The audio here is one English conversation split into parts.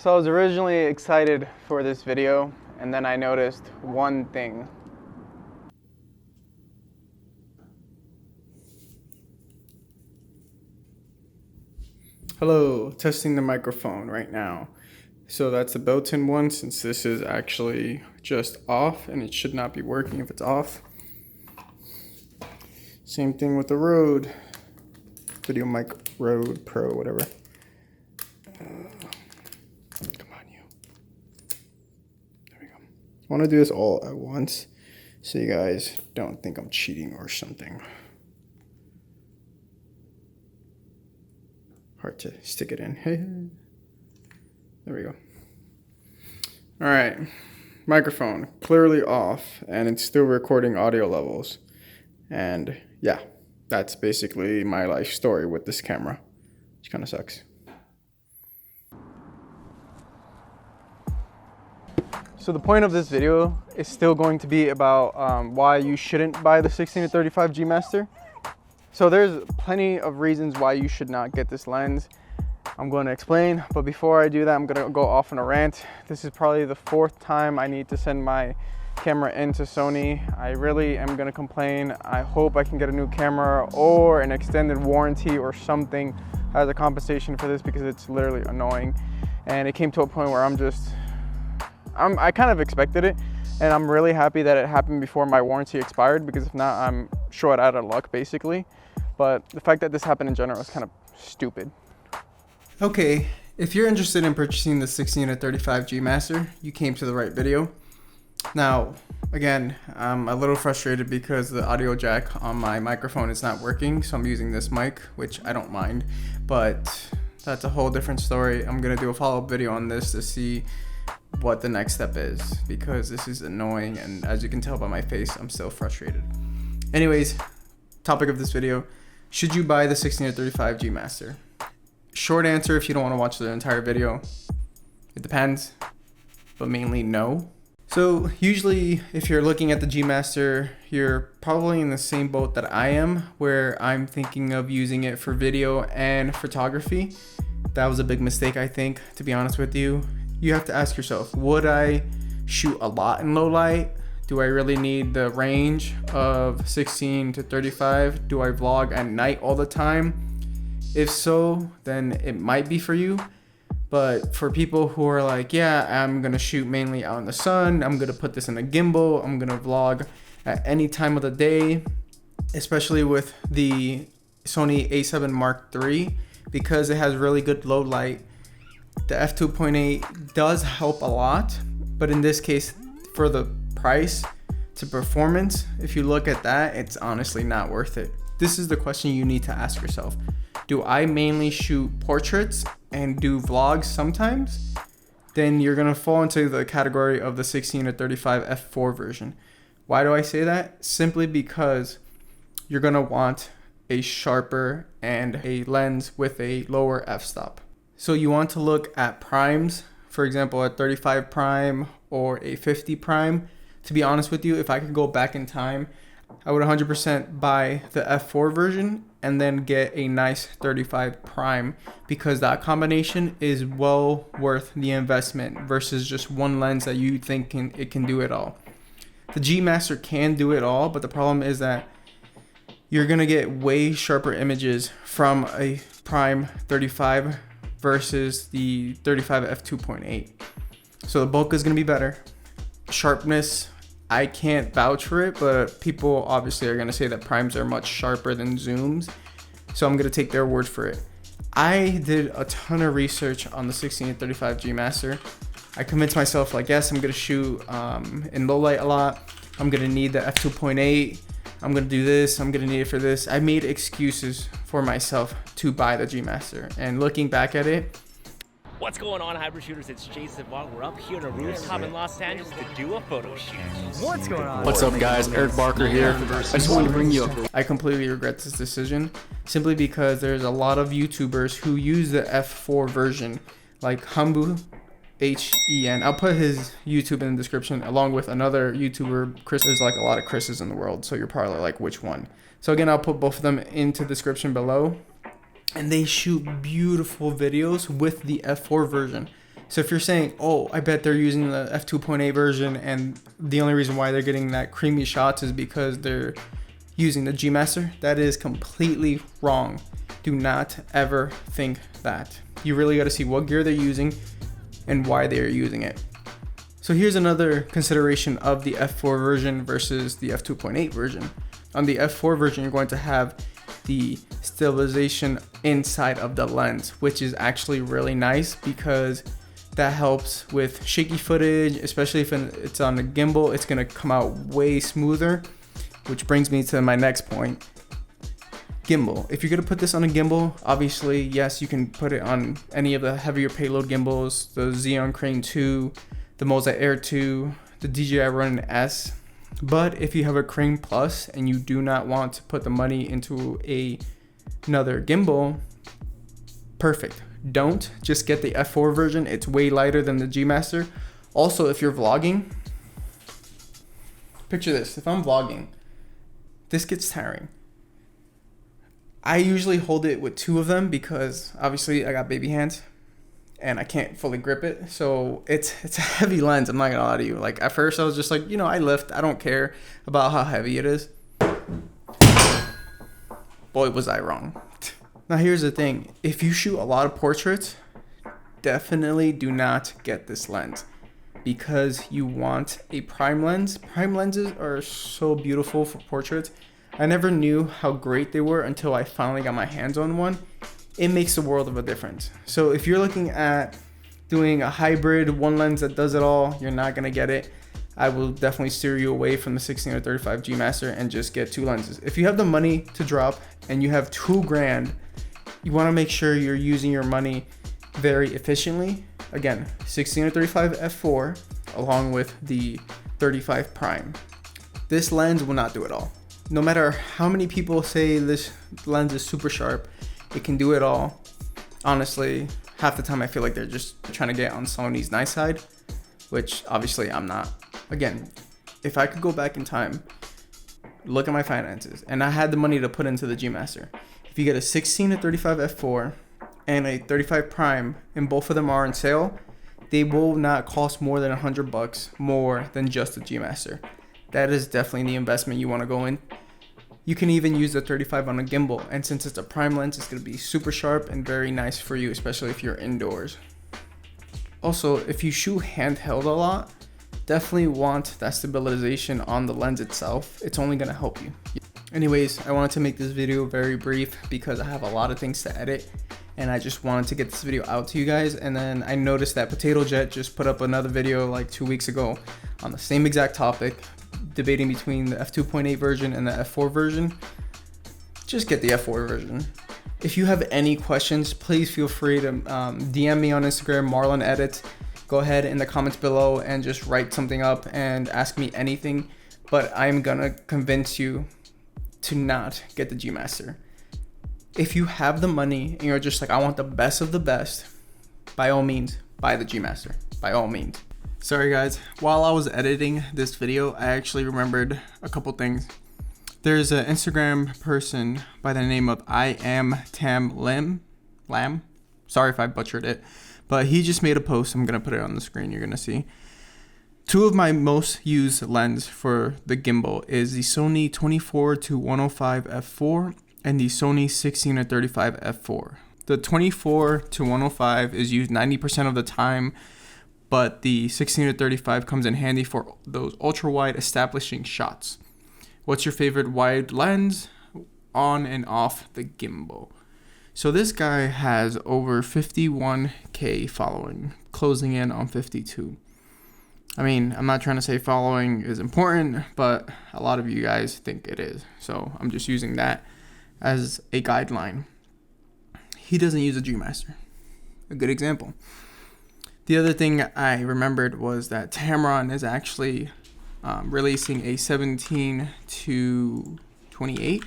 So I was originally excited for this video, and then I noticed one thing. Hello, testing the microphone right now. So that's the built-in one, since this is actually just off and it should not be working if it's off. Same thing with the Rode Video Mic Rode Pro, whatever. Come on, you. There we go. I want to do this all at once so you guys don't think I'm cheating or something. Hard to stick it in. There we go. All right, microphone clearly off, and it's still recording audio levels. And yeah, that's basically my life story with this camera, which kind of sucks. So the point of this video is still going to be about why you shouldn't buy the 16-35 G Master. So there's plenty of reasons why you should not get this lens. I'm going to explain, but before I do that, I'm going to go off on a rant. This is probably the 4th time I need to send my camera into Sony. I really am going to complain. I hope I can get a new camera or an extended warranty or something as a compensation for this, because it's literally annoying. And it came to a point where I kind of expected it, and I'm really happy that it happened before my warranty expired, because if not, I'm short out of luck basically. But the fact that this happened in general is kind of stupid. Okay, if you're interested in purchasing the 16-35 G Master, you came to the right video. Now, again, I'm a little frustrated because the audio jack on my microphone is not working, so I'm using this mic, which I don't mind, but that's a whole different story. I'm gonna do a follow-up video on this to see what the next step is, because this is annoying, and as you can tell by my face, I'm still frustrated. Anyways, topic of this video, should you buy the 16-35 G Master? Short answer, if you don't want to watch the entire video, it depends, but mainly no. So usually if you're looking at the G Master, you're probably in the same boat that I am, where I'm thinking of using it for video and photography. That was a big mistake, I think, to be honest with you. You have to ask yourself, would I shoot a lot in low light? Do I really need the range of 16-35? Do I vlog at night all the time? If so, then it might be for you. But for people who are like, yeah, I'm gonna shoot mainly out in the sun, I'm gonna put this in a gimbal, I'm gonna vlog at any time of the day, especially with the Sony a7 Mark III, because it has really good low light. The f2.8 does help a lot, but in this case, for the price to performance, if you look at that, it's honestly not worth it. This is the question you need to ask yourself. Do I mainly shoot portraits and do vlogs sometimes? Then you're gonna fall into the category of the 16-35 f4 version. Why do I say that? Simply because you're gonna want a sharper and a lens with a lower f-stop. So you want to look at primes, for example, a 35 prime or a 50 prime. To be honest with you, if I could go back in time, I would 100% buy the f4 version and then get a nice 35 prime, because that combination is well worth the investment versus just one lens that you think it can do it all. The G Master can do it all, but the problem is that you're gonna get way sharper images from a prime 35 versus the 35 f2.8. So the bokeh is gonna be better. Sharpness, I can't vouch for it, but people obviously are gonna say that primes are much sharper than zooms, so I'm gonna take their word for it. I did a ton of research on the 16-35 G Master. I convinced myself, like, yes, I'm gonna shoot in low light a lot. I'm gonna need the f2.8. I'm gonna do this. I'm gonna need it for this. I made excuses for myself to buy the G Master, and looking back at it, what's going on, hybrid shooters? It's Jason Vaughn. We're up here on a rooftop in Los Angeles to do a photo shoot. What's going on? What's up, guys? Eric Barker here. I just wanted to bring you up. I completely regret this decision, simply because there's a lot of YouTubers who use the f4 version, like Humbu, H-E-N. I'll put his YouTube in the description, along with another YouTuber, Chris. There's like a lot of Chris's in the world, so you're probably like, which one? So again, I'll put both of them into the description below. And they shoot beautiful videos with the f4 version. So if you're saying, oh, I bet they're using the f2.8 version and the only reason why they're getting that creamy shots is because they're using the G Master, that is completely wrong. Do not ever think that. You really got to see what gear they're using and why they're using it. So here's another consideration of the f4 version versus the f2.8 version. On the f4 version, you're going to have the stabilization inside of the lens, which is actually really nice because that helps with shaky footage, especially if it's on a gimbal. It's going to come out way smoother, which brings me to my next point. Gimbal. If you're going to put this on a gimbal, obviously, yes, you can put it on any of the heavier payload gimbals, the Xeon Crane 2, the Moza Air 2, the DJI Ronin S. But if you have a Crane Plus and you do not want to put the money into another gimbal, perfect. Don't just get the f4 version. It's way lighter than the G Master. Also, if you're vlogging, picture this. If I'm vlogging, this gets tiring. I usually hold it with two of them because obviously I got baby hands and I can't fully grip it. So it's a heavy lens. I'm not gonna lie to you. Like at first I was just like, I lift. I don't care about how heavy it is. Boy, was I wrong. Now here's the thing. If you shoot a lot of portraits, definitely do not get this lens because you want a prime lens. Prime lenses are so beautiful for portraits. I never knew how great they were until I finally got my hands on one. It makes a world of a difference. So if you're looking at doing a hybrid, one lens that does it all, you're not gonna get it. I will definitely steer you away from the 16 or 35 G Master and just get two lenses. If you have the money to drop and you have $2,000, you wanna make sure you're using your money very efficiently. Again, 16 or 35 f4 along with the 35 prime. This lens will not do it all. No matter how many people say this lens is super sharp, it can do it all. Honestly, half the time I feel like they're just trying to get on Sony's nice side, which obviously I'm not. Again, if I could go back in time, look at my finances, and I had the money to put into the G Master. If you get a 16 to 35 f4 and a 35 prime, and both of them are on sale, they will not cost more than $100 more than just the G Master. That is definitely the investment you want to go in. You can even use the 35 on a gimbal, and since it's a prime lens, it's going to be super sharp and very nice for you, especially if you're indoors. Also, if you shoot handheld a lot, definitely want that stabilization on the lens itself. It's only going to help you. Anyways, I wanted to make this video very brief because I have a lot of things to edit, and I just wanted to get this video out to you guys. And then I noticed that Potato Jet just put up another video like 2 weeks ago on the same exact topic, debating between the f2.8 version and the f4 version. Just get the f4 version. If you have any questions, please feel free to DM me on Instagram, Marlon Edits. Go ahead in the comments below and just write something up and ask me anything. But I'm gonna convince you to not get the G Master. If you have the money and you're just like, I want the best of the best, by all means, buy the G Master. By all means. Sorry guys, while I was editing this video, I actually remembered a couple things. There's an Instagram person by the name of I am Tam Lam. Sorry if I butchered it, but he just made a post. I'm gonna put it on the screen, you're gonna see. Two of my most used lens for the gimbal is the Sony 24 to 105 f4 and the Sony 16 to 35 f4. The 24 to 105 is used 90% of the time, but the 16 to 35 comes in handy for those ultra wide establishing shots. What's your favorite wide lens on and off the gimbal? So this guy has over 51K following, closing in on 52. I mean, I'm not trying to say following is important, but a lot of you guys think it is. So I'm just using that as a guideline. He doesn't use a G Master. A good example. The other thing I remembered was that Tamron is actually releasing a 17 to 28.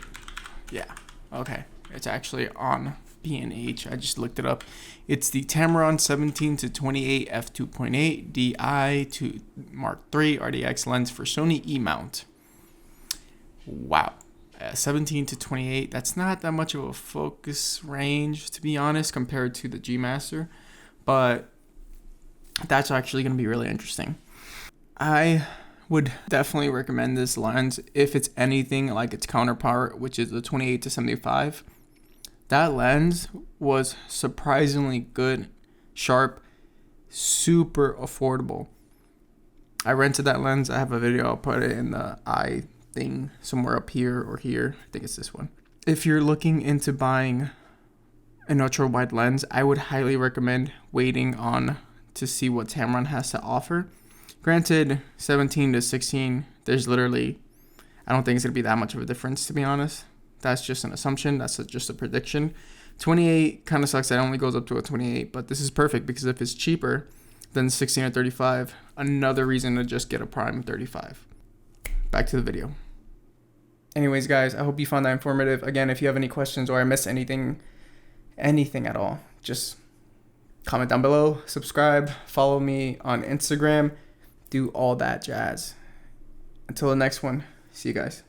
Yeah, okay. It's actually on B&H. I just looked it up. It's the Tamron 17 to 28 f2.8 DI to Mark III RDX lens for Sony E-mount. Wow. 17 to 28. That's not that much of a focus range, to be honest, compared to the G Master. But That's actually going to be really interesting. I would definitely recommend this lens if it's anything like its counterpart, which is the 28 to 75. That lens was surprisingly good, sharp, super affordable. I rented that lens. I have a video. I'll put it in the eye thing somewhere up here or here. I think it's this one. If you're looking into buying an ultra wide lens, I would highly recommend waiting on to see what Tamron has to offer. Granted, 17 to 16, there's literally, I don't think it's going to be that much of a difference, to be honest. That's just an assumption. That's just a prediction. 28 kind of sucks that it only goes up to a 28, but this is perfect because if it's cheaper than 16 or 35, another reason to just get a prime 35. Back to the video. Anyways, guys, I hope you found that informative. Again, if you have any questions or I missed anything at all, just comment down below, subscribe, follow me on Instagram, do all that jazz. Until the next one, see you guys.